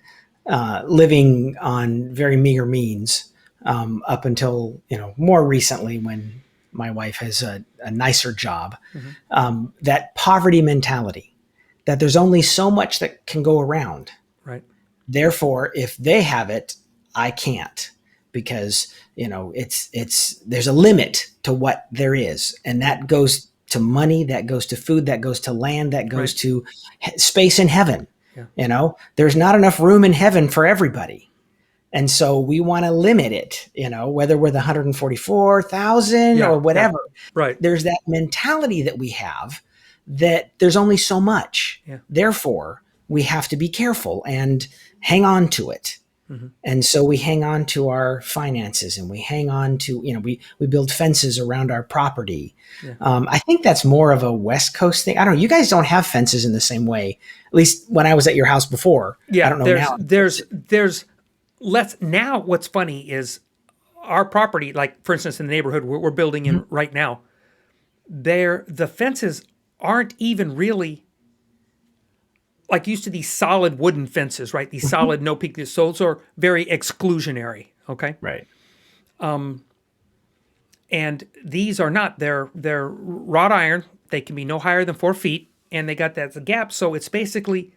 living on very meager means, up until more recently when my wife has a nicer job. Mm-hmm. That poverty mentality, that there's only so much that can go around. Right. Therefore, if they have it, I can't, because it's there's a limit to what there is, and that goes to money, that goes to food, that goes to land, that goes Right. to space in heaven. Yeah. There's not enough room in heaven for everybody. And so we want to limit it, whether we're the 144,000 Yeah. or Yeah. whatever. Right. There's that mentality that we have, that there's only so much. Yeah. Therefore, we have to be careful and hang on to it. Mm-hmm. And so we hang on to our finances, and we hang on to, we build fences around our property. Yeah. I think that's more of a West Coast thing. I don't know. You guys don't have fences in the same way, at least when I was at your house before. Yeah. I don't know now. There's less now. What's funny is our property, like for instance, in the neighborhood we're building in right now, the fences aren't even really like used to these solid wooden fences, right? These solid no peek. So those are very exclusionary. Okay. Right. And these are not. They're wrought iron. They can be no higher than 4 feet, and they got that gap. So it's basically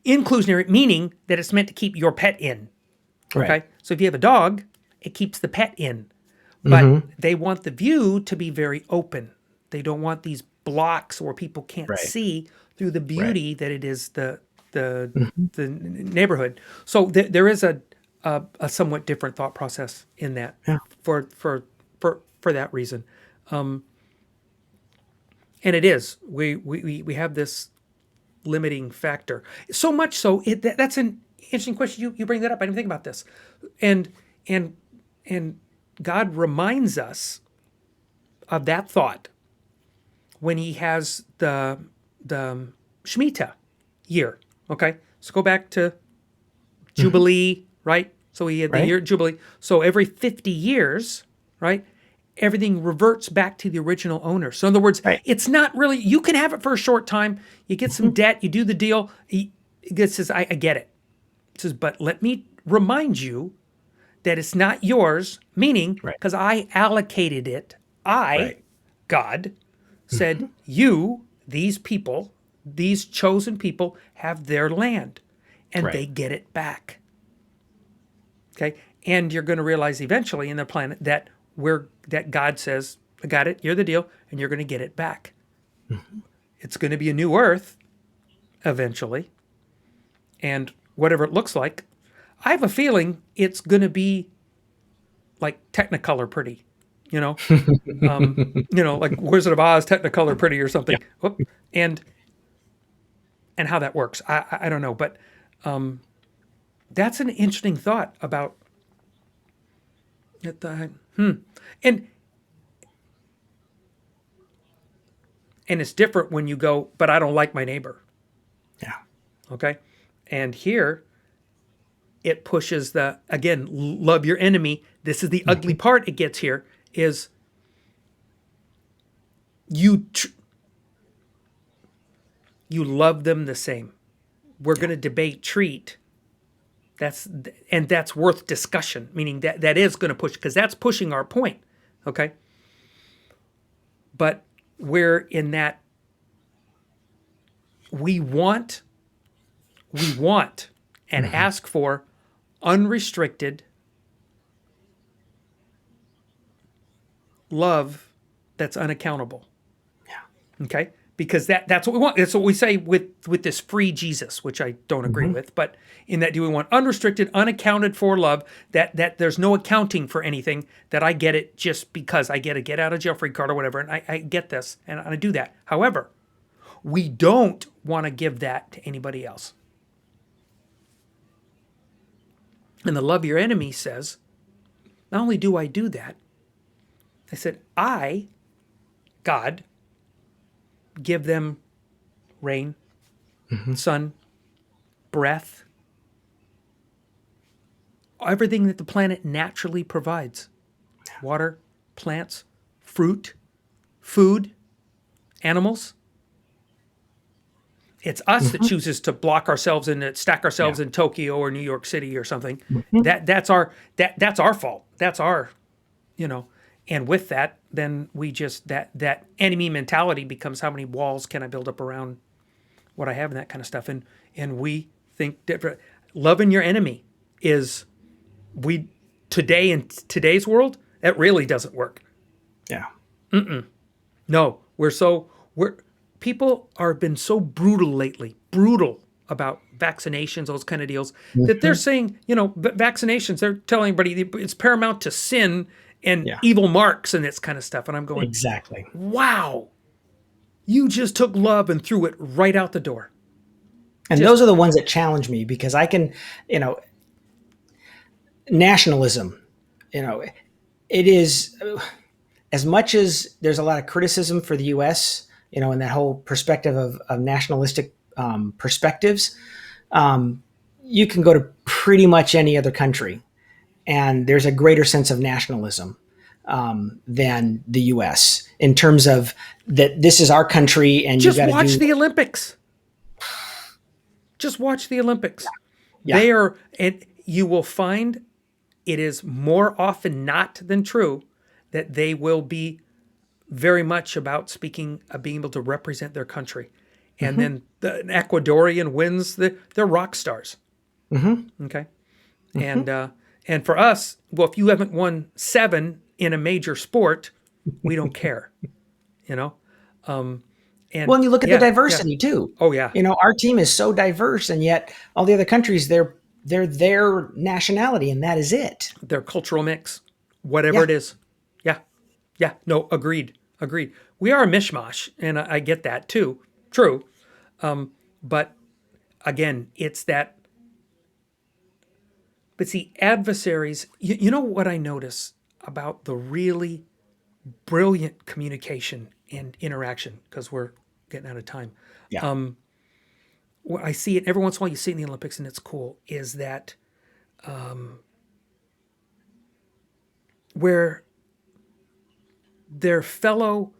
inclusionary, meaning that it's meant to keep your pet in. Okay. Right. So if you have a dog, it keeps the pet in. But they want the view to be very open. They don't want these blocks where people can't Right. see through the beauty that it is the neighborhood. So there is a somewhat different thought process in that Yeah. for that reason. And it is. We have this limiting factor. So much so that's an interesting question. You bring that up. I didn't think about this. And God reminds us of that thought when he has the Shemitah year. Okay? So go back to Jubilee, right? So he had the Right. year Jubilee. So every 50 years, right? Everything reverts back to the original owner. So in other words, Right. it's not really, you can have it for a short time. You get some debt, you do the deal. He says, I get it. He says, but let me remind you that it's not yours, meaning Right. because I allocated it. Right. God, said, you, these people, these chosen people, have their land and Right. they get it back. Okay? And you're going to realize eventually in the planet that God says, I got it, you're the deal, and you're going to get it back. It's going to be a new earth eventually. And whatever it looks like, I have a feeling it's going to be like Technicolor pretty, like Wizard of Oz Technicolor pretty or something. Yeah. Whoop. And how that works, I don't know, but that's an interesting thought about it. And it's different when you go, but I don't like my neighbor. Yeah. Okay, and here it pushes again, love your enemy. This is the ugly part it gets here is you love them the same. We're going to debate treat. That's worth discussion, meaning that is going to push, because that's pushing our point. Okay. But we're in that we want and ask for unrestricted love that's unaccountable. Yeah. Okay? Because that's what we want. That's what we say with this free Jesus, which I don't agree with. But in that, do we want unrestricted, unaccounted for love that there's no accounting for anything, that I get it just because I get a get out of jail free card or whatever, and I get this and I do that. However, we don't want to give that to anybody else. And the love your enemy says, not only do I do that, I said, I, God, give them rain, sun, breath, everything that the planet naturally provides. Water, plants, fruit, food, animals. It's us that chooses to block ourselves and stack ourselves Yeah. in Tokyo or New York City or something. Mhm. That's our fault. That's our, you know. And with that, then we just that enemy mentality becomes how many walls can I build up around what I have and that kind of stuff. And we think different. Loving your enemy is we today in today's world that really doesn't work. Yeah. No, we're people are been so brutal lately, brutal about vaccinations, those kind of deals, that they're saying, vaccinations, they're telling everybody it's paramount to sin and Yeah. evil marks and this kind of stuff. And I'm going, Exactly. wow, you just took love and threw it right out the door. And those are the ones that challenge me because I can, nationalism, it is as much as there's a lot of criticism for the U.S., in that whole perspective of nationalistic perspectives, you can go to pretty much any other country, and there's a greater sense of nationalism than the U.S. in terms of that this is our country, and you Just got to watch do. the Olympics. Just watch the Olympics. Yeah. They are, and you will find it is more often not than true that they will be very much about being able to represent their country. And then an Ecuadorian wins, they're rock stars. Okay. And for us, well, if you haven't won 7 in a major sport, we don't care, you know? And Well, and you look at the yeah, diversity too. Oh, yeah. Our team is so diverse, and yet all the other countries, they're their nationality, and that is it. Their cultural mix, whatever Yeah. it is. Yeah. Yeah. No, agreed. Agreed. We are a mishmash, and I get that too. True. But again, it's that. But see, adversaries, you know what I notice about the really brilliant communication and interaction, because we're getting out of time. Yeah. What I see it every once in a while, you see it in the Olympics, and it's cool, is that where their fellow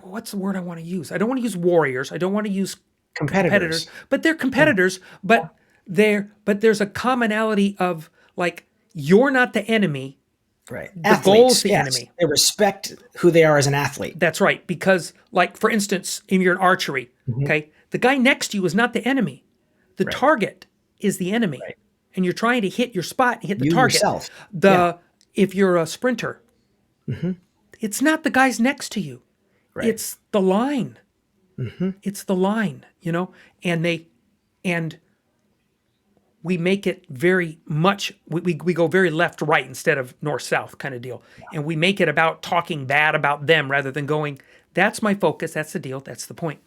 what's the word I want to use? I don't want to use warriors. I don't want to use competitors, but they're competitors, but there's a commonality of like, you're not the enemy. Right. The goal's the yes. enemy. They respect who they are as an athlete. That's right. Because, like, for instance, if you're in archery, okay, the guy next to you is not the enemy. The target is the enemy. Right. And you're trying to hit your spot and hit the You target. yourself. If you're a sprinter, it's not the guys next to you. Right. It's the line. It's the line, and we make it very much, we go very left, right instead of north, south kind of deal. And we make it about talking bad about them rather than going, that's my focus. That's the deal. That's the point.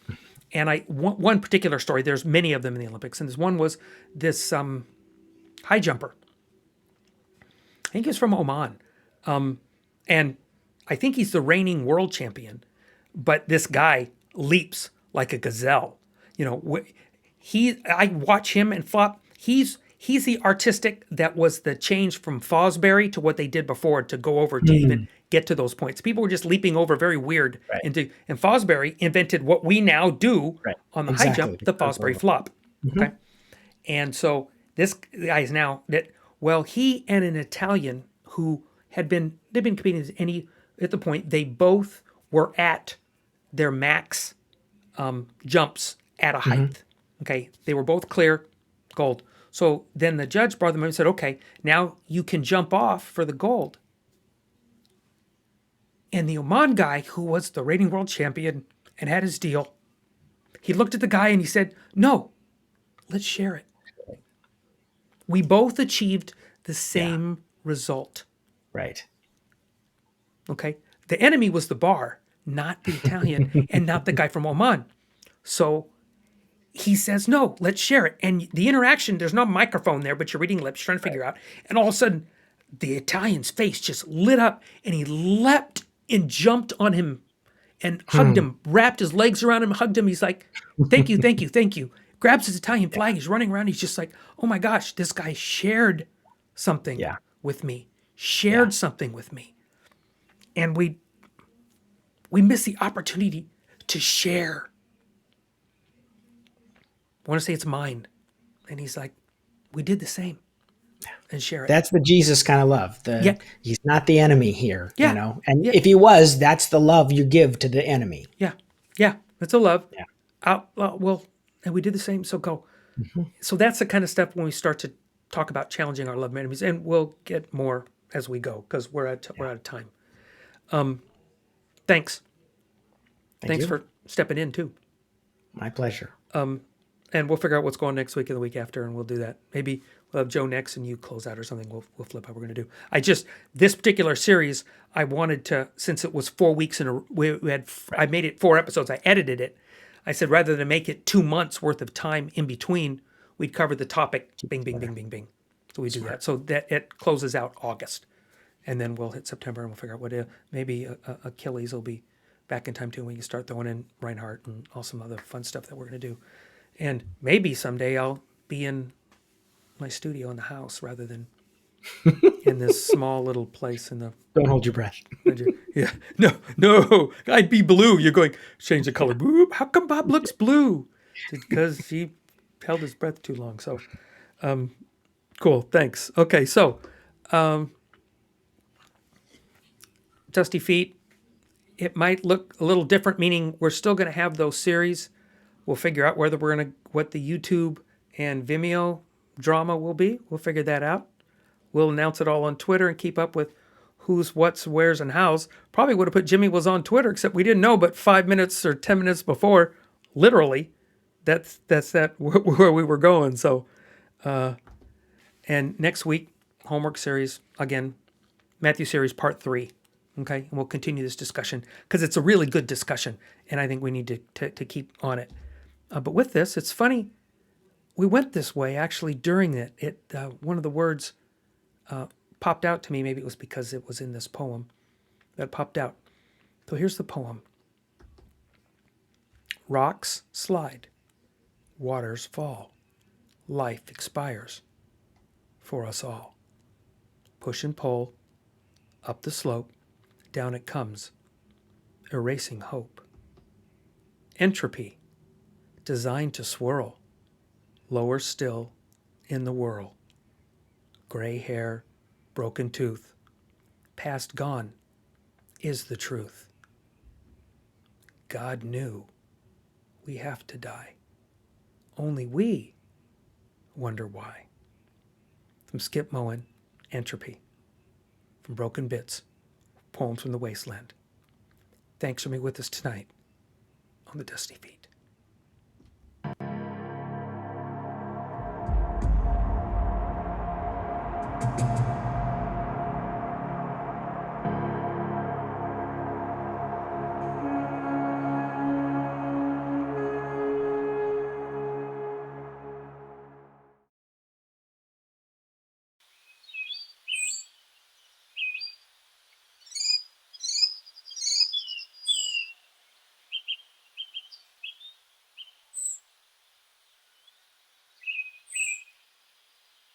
And one particular story, there's many of them in the Olympics. And this one was this high jumper. I think he was from Oman. And I think he's the reigning world champion. But this guy leaps like a gazelle. I watch him and flop. He's the artistic that was the change from Fosbury to what they did before to go over to even get to those points. People were just leaping over very weird. Right. And Fosbury invented what we now do on the high jump, the Fosbury flop. Okay. And so this guy is now he and an Italian who they've been competing at the point, they both were at their max jumps at a height. Okay. They were both clear, gold. So then the judge brought them in and said, okay, now you can jump off for the gold. And the Oman guy, who was the reigning world champion and had his deal, he looked at the guy and he said, no, let's share it. We both achieved the same result. Right. Okay. The enemy was the bar, not the Italian and not the guy from Oman. So he says, no, let's share it. And the interaction, there's no microphone there, but you're reading lips, trying to figure out. And all of a sudden, the Italian's face just lit up and he leapt and jumped on him and hugged him, wrapped his legs around him, hugged him. He's like, thank you, thank you, thank you. Grabs his Italian flag. He's running around. He's just like, oh my gosh, this guy shared something Yeah. with me, shared something with me. And we miss the opportunity to share. I want to say it's mine. And he's like, we did the same and share it. That's the Jesus kind of love. Yeah. He's not the enemy here, Yeah. you know. And Yeah. if he was, that's the love you give to the enemy. Yeah. Yeah. That's a love. Yeah. Well, and we did the same. So go. So that's the kind of stuff when we start to talk about challenging our love enemies, and we'll get more as we go because we're out of time. Thanks. Thanks you. for stepping in too. My pleasure. And we'll figure out what's going next week and the week after, and we'll do that. Maybe we'll have Joe next, and you close out or something. We'll flip how we're going to do. This particular series, I wanted to, since it was 4 weeks I made it 4 episodes. I edited it. I said rather than make it 2 months worth of time in between, we'd cover the topic. Bing, bing, bing, bing, bing. So we do that. So that it closes out August, and then we'll hit September, and we'll figure out what maybe Achilles will be back in time too. When you start throwing in Reinhardt and all some other fun stuff that we're going to do. And maybe someday I'll be in my studio in the house rather than in this small little place in the. Don't hold your breath. Yeah, no, I'd be blue. You're going change the color. Boop. How come Bob looks blue? Because he held his breath too long. So, cool. Thanks. Okay, so, Dusty Feet. It might look a little different, meaning we're still going to have those series. We'll figure out what the YouTube and Vimeo drama will be. We'll figure that out. We'll announce it all on Twitter and keep up with who's, what's, where's, and how's. Probably would have put Jimmy was on Twitter, except we didn't know. But 5 minutes or 10 minutes before, literally, that's where we were going. So, and next week, homework series again, Matthew series part 3. Okay, and we'll continue this discussion because it's a really good discussion, and I think we need to keep on it. But with this, it's funny. We went this way actually during it. One of the words popped out to me. Maybe it was because it was in this poem that popped out. So here's the poem. Rocks slide, waters fall, life expires for us all. Push and pull, up the slope, down it comes, erasing hope. Entropy, designed to swirl, lower still in the whirl. Gray hair, broken tooth, past gone is the truth. God knew we have to die. Only we wonder why. From Skip Moen, Entropy. From Broken Bits, Poems from the Wasteland. Thanks for being with us tonight on The Dusty Feet.